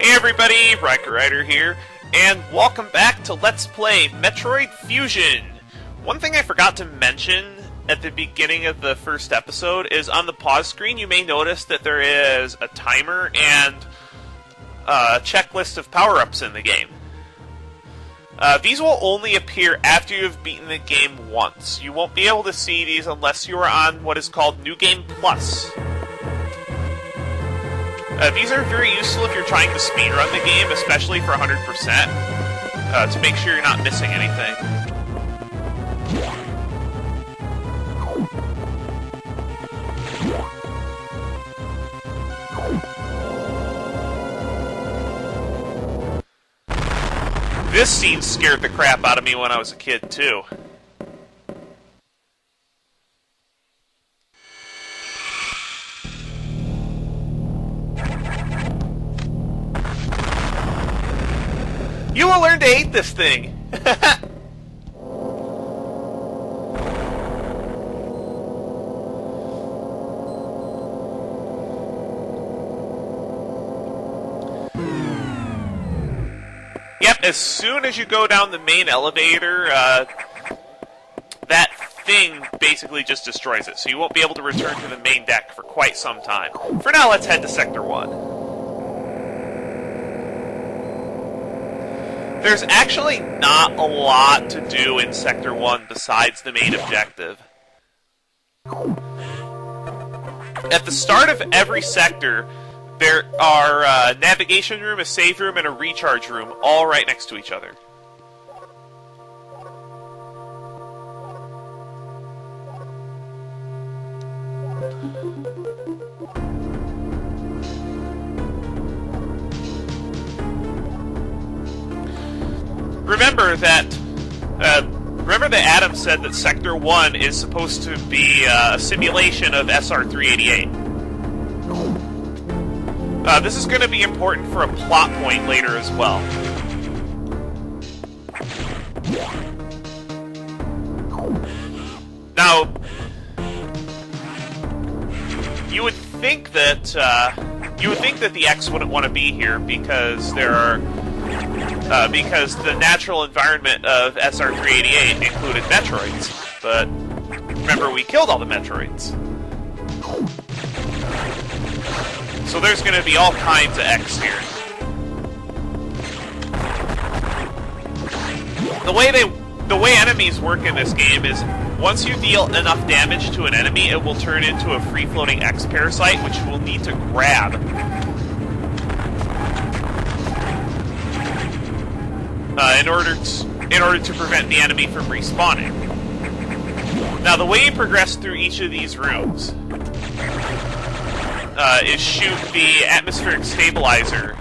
Hey everybody, Riker Rider here, and welcome back to Let's Play Metroid Fusion! One thing I forgot to mention at the beginning of the first episode is on the pause screen you may notice that there is a timer and a checklist of power-ups in the game. These will only appear after you have beaten the game once. You won't be able to see these unless you are on what is called New Game Plus. These are very useful if you're trying to speedrun the game, especially for 100%, to make sure you're not missing anything. This scene scared the crap out of me when I was a kid, too. You will learn to hate this thing! Yep, as soon as you go down the main elevator, that thing basically just destroys it, so you won't be able to return to the main deck for quite some time. For now, let's head to Sector 1. There's actually not a lot to do in Sector 1 besides the main objective. At the start of every sector, there are a navigation room, a save room, and a recharge room, all right next to each other. Remember that Adam said that Sector 1 is supposed to be a simulation of SR388. This is going to be important for a plot point later as well. Now, you would think that the X wouldn't want to be here because because the natural environment of SR388 included Metroids, but remember we killed all the Metroids. So there's going to be all kinds of X here. The way enemies work in this game is once you deal enough damage to an enemy, it will turn into a free-floating X parasite, which you will need to grab. In order to prevent the enemy from respawning. Now, the way you progress through each of these rooms is shoot the atmospheric stabilizer,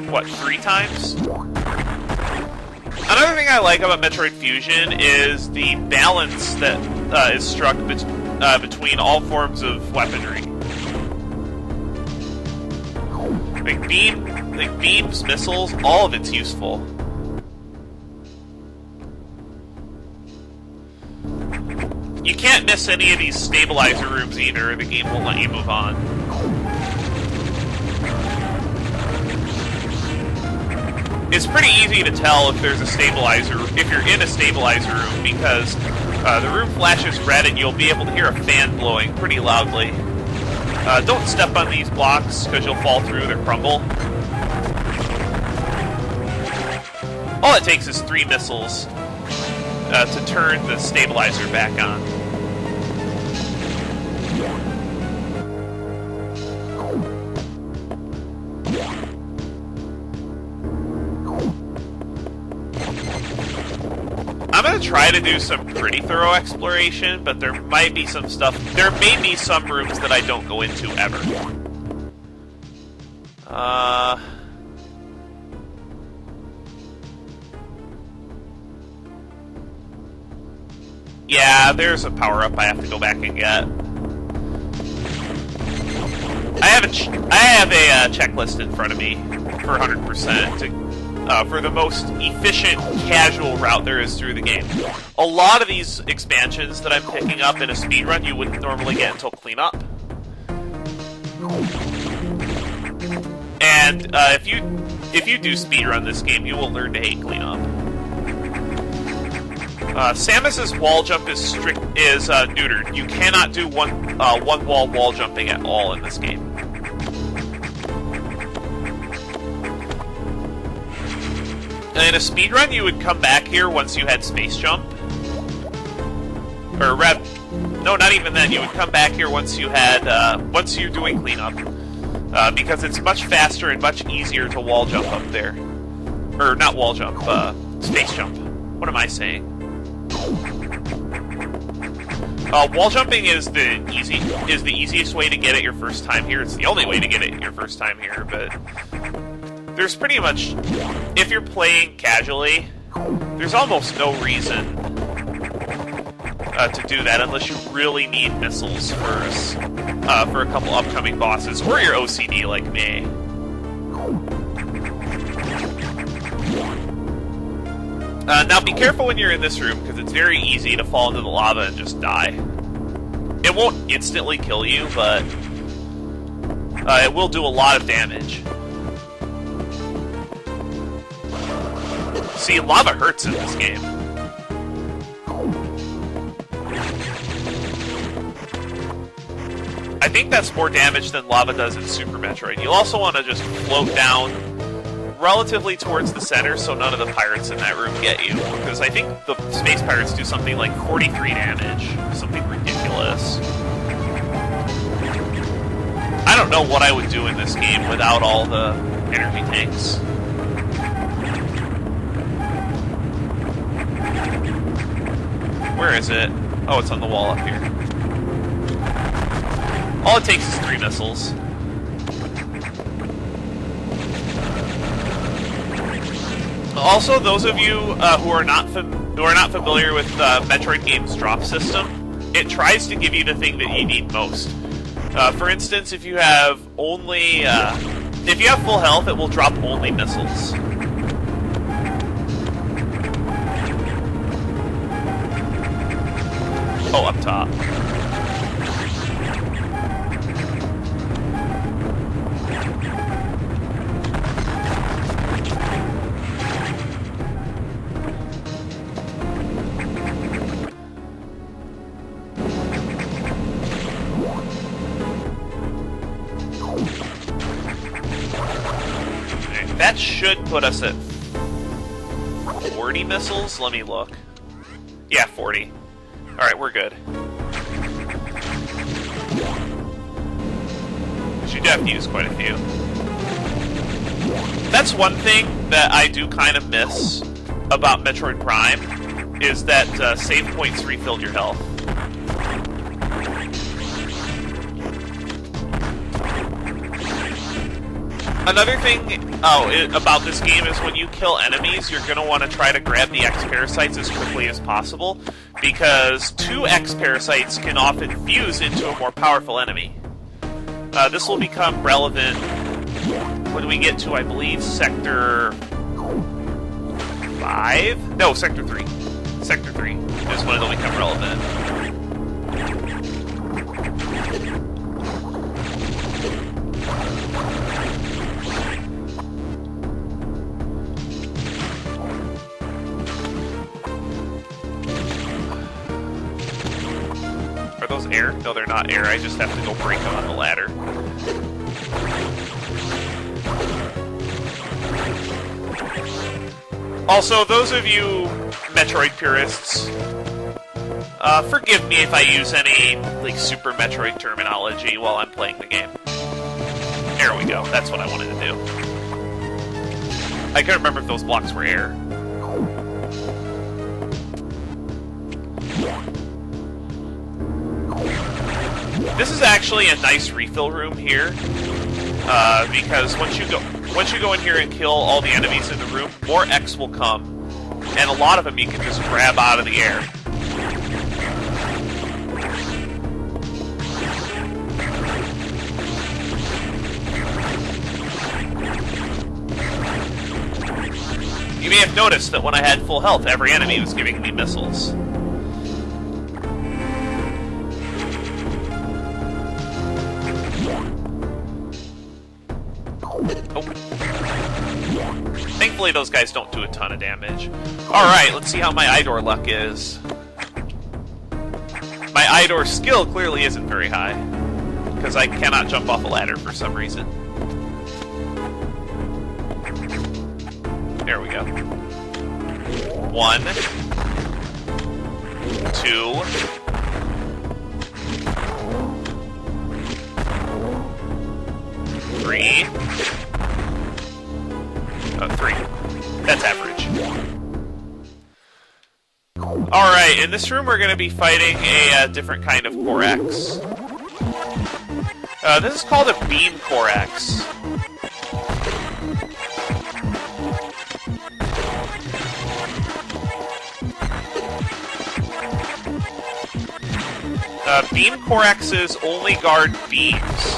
what, 3 times? Another thing I like about Metroid Fusion is the balance that is struck between all forms of weaponry. Like beams, missiles, all of it's useful. You can't miss any of these stabilizer rooms either, the game won't let you move on. It's pretty easy to tell if there's a stabilizer, if you're in a stabilizer room, because the room flashes red and you'll be able to hear a fan blowing pretty loudly. Don't step on these blocks, because you'll fall through, they crumble. All it takes is 3 missiles to turn the stabilizer back on. I'm going to try to do some pretty thorough exploration, but there may be some rooms that I don't go into ever. Yeah, there's a power-up I have to go back and get. I have a checklist in front of me for 100% for the most efficient, casual route there is through the game. A lot of these expansions that I'm picking up in a speedrun you wouldn't normally get until cleanup. And if you do speedrun this game, you will learn to hate cleanup. Samus's wall jump is neutered. You cannot do one wall jumping at all in this game. In a speedrun, you would come back here once you had space jump. Or no, not even then. You would come back here once you had once you're doing cleanup, because it's much faster and much easier to wall jump up there. Or not wall jump, space jump. What am I saying? Wall jumping is the easiest way to get it your first time here. It's the only way to get it your first time here, but there's pretty much, if you're playing casually, there's almost no reason to do that unless you really need missiles for a couple upcoming bosses, or you're OCD like me. Now be careful when you're in this room, because it's very easy to fall into the lava and just die. It won't instantly kill you, but it will do a lot of damage. See, lava hurts in this game. I think that's more damage than lava does in Super Metroid. You'll also want to just float down relatively towards the center so none of the pirates in that room get you. Because I think the space pirates do something like 43 damage. Something ridiculous. I don't know what I would do in this game without all the energy tanks. Where is it? Oh, it's on the wall up here. All it takes is 3 missiles. Also, those of you who are not familiar with Metroid game's drop system, it tries to give you the thing that you need most. For instance, if you have full health, it will drop only missiles. Oh, up top. That should put us at 40 missiles. Let me look. Yeah, 40. Alright, we're good. Should have to use quite a few. That's one thing that I do kind of miss about Metroid Prime, is that save points refilled your health. Another thing about this game is when you kill enemies, you're going to want to try to grab the X-Parasites as quickly as possible, because 2 X-Parasites can often fuse into a more powerful enemy. This will become relevant when we get to, I believe, Sector 5? No, Sector 3. Sector 3 is when it'll become relevant. Are those air? No, they're not air. I just have to go break them on the ladder. Also, those of you Metroid purists, forgive me if I use any like Super Metroid terminology while I'm playing the game. There we go. That's what I wanted to do. I couldn't remember if those blocks were air. This is actually a nice refill room here, because once you go in here and kill all the enemies in the room, more X will come, and a lot of them you can just grab out of the air. You may have noticed that when I had full health, every enemy was giving me missiles. Oh. Thankfully, those guys don't do a ton of damage. Alright, let's see how my Idor luck is. My Idor skill clearly isn't very high, because I cannot jump off a ladder for some reason. There we go. 1, 2, 3. 3. That's average. Alright, in this room we're going to be fighting a different kind of Korax. This is called a Beam Korax. Beam Koraxes only guard beams.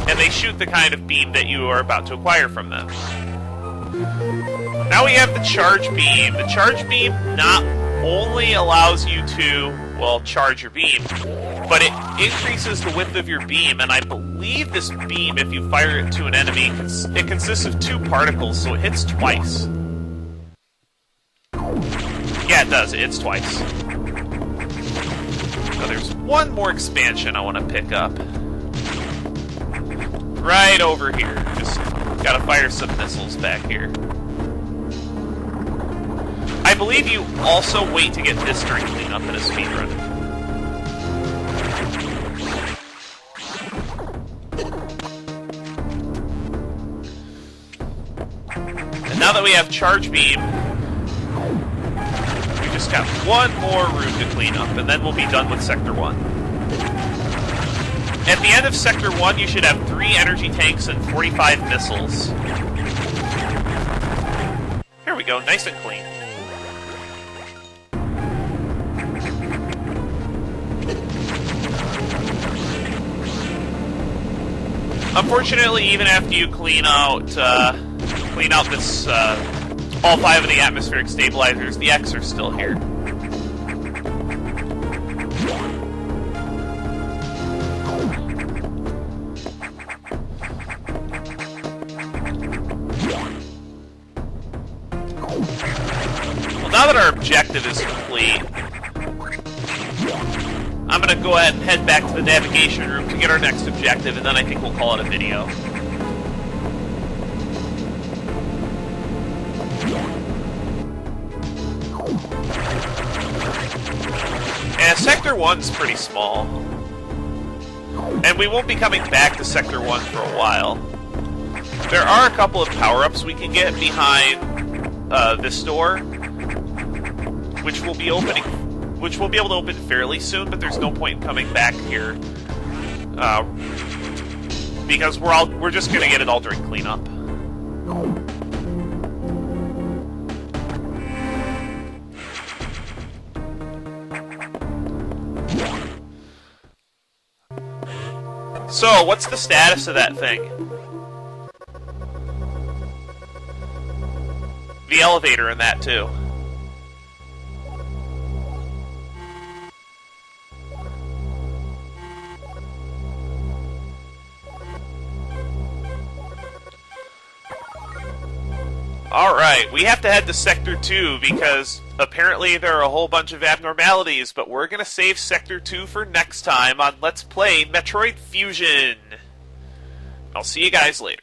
And they shoot the kind of beam that you are about to acquire from them. Now we have the Charge Beam. The Charge Beam not only allows you to, well, charge your beam, but it increases the width of your beam, and I believe this beam, if you fire it to an enemy, it consists of 2 particles, so it hits twice. Yeah, it does. It hits twice. Now there's one more expansion I want to pick up. Right over here. Just gotta fire some missiles back here. I believe you also wait to get this during cleanup in a speedrun. And now that we have Charge Beam, we just got one more room to clean up, and then we'll be done with Sector 1. At the end of Sector 1, you should have 3 energy tanks and 45 missiles. Here we go, nice and clean. Unfortunately, even after you clean out this, all 5 of the atmospheric stabilizers, the X are still here. Well, now that our objective is complete, I'm going to go ahead and head back to the navigation room to get our next objective, and then I think we'll call it a video. And Sector 1's pretty small. And we won't be coming back to Sector 1 for a while. There are a couple of power-ups we can get behind this door, which we'll be able to open fairly soon, but there's no point in coming back here. Because we're just gonna get it all during cleanup. So, what's the status of that thing? The elevator in that, too. Alright, we have to head to Sector 2 because apparently there are a whole bunch of abnormalities, but we're going to save Sector 2 for next time on Let's Play Metroid Fusion. I'll see you guys later.